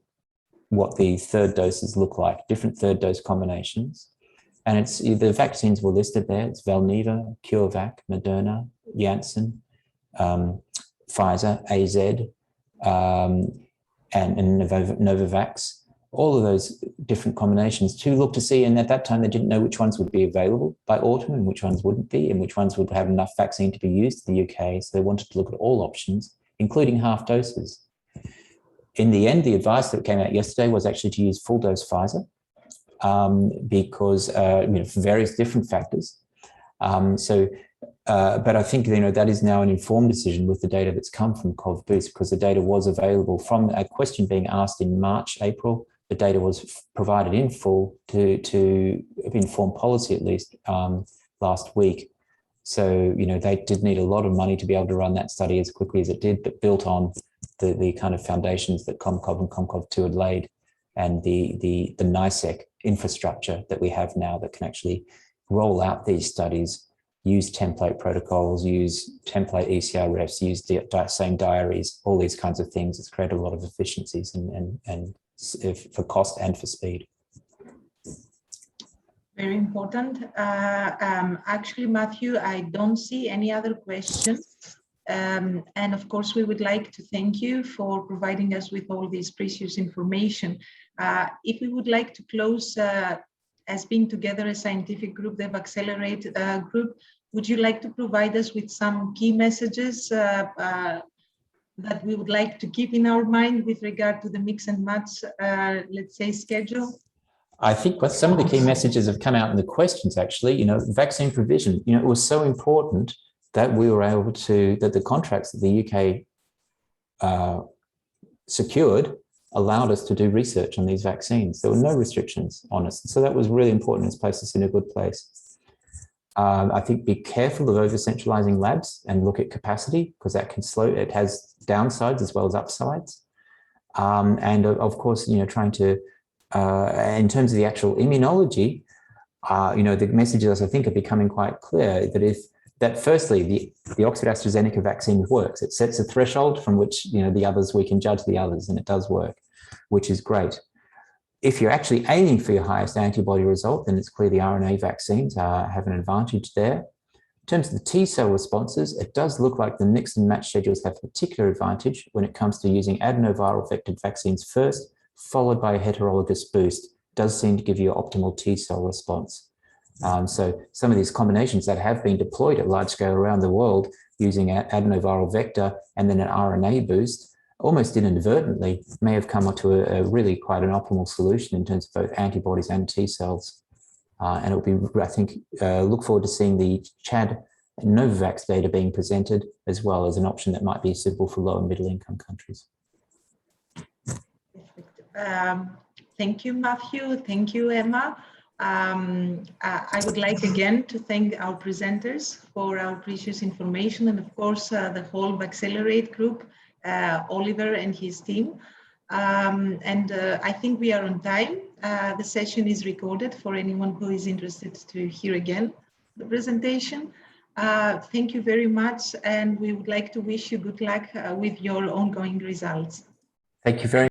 what the third doses look like, different third dose combinations. And it's the vaccines were listed there. It's Valneva, CureVac, Moderna, Janssen, Pfizer, AZ, and Novavax. All of those different combinations to look to see. And at that time, they didn't know which ones would be available by autumn and which ones wouldn't be, and which ones would have enough vaccine to be used in the UK. So they wanted to look at all options, including half doses. In the end, the advice that came out yesterday was actually to use full dose Pfizer because for various different factors. But I think that is now an informed decision with the data that's come from COV-Boost, because the data was available from a question being asked in March, April. The data was provided in full to inform policy, at least last week. So, they did need a lot of money to be able to run that study as quickly as it did, but built on the kind of foundations that Com-Cov and Com-Cov2 had laid, and the NICEC infrastructure that we have now that can actually roll out these studies, use template protocols, use template ECR refs, use the same diaries, all these kinds of things. It's created a lot of efficiencies and for cost and for speed. Very important. Actually, Matthew, I don't see any other questions. And of course, we would like to thank you for providing us with all this precious information. If we would like to close as being together a scientific group, the Vaccelerate group, would you like to provide us with some key messages that we would like to keep in our mind with regard to the mix and match, let's say, schedule? I think some of the key messages have come out in the questions, actually. Vaccine provision, it was so important that we were able to, that the contracts that the UK secured allowed us to do research on these vaccines. There were no restrictions on us. So that was really important. It's placed us in a good place. I think be careful of over-centralizing labs and look at capacity, because that can slow, it has downsides as well as upsides. And of course, trying to, in terms of the actual immunology, the messages I think are becoming quite clear that firstly, the Oxford AstraZeneca vaccine works. It sets a threshold from which, the others, we can judge the others, and it does work, which is great. If you're actually aiming for your highest antibody result, then it's clear the RNA vaccines have an advantage there. In terms of the T-cell responses, it does look like the mix and match schedules have a particular advantage when it comes to using adenoviral vectored vaccines first, followed by a heterologous boost. It does seem to give you an optimal T-cell response. So some of these combinations that have been deployed at large scale around the world using an adenoviral vector and then an RNA boost, almost inadvertently, may have come up to a really quite an optimal solution in terms of both antibodies and T cells. And it'll be, I think, look forward to seeing the CHAD Novavax data being presented, as well as an option that might be suitable for low and middle income countries. Thank you, Matthew. Thank you, Emma. I would like again to thank our presenters for our precious information, and of course the whole Vaccelerate group, Oliver and his team. I think we are on time. The session is recorded for anyone who is interested to hear again the presentation. Thank you very much, and we would like to wish you good luck with your ongoing results. Thank you very much.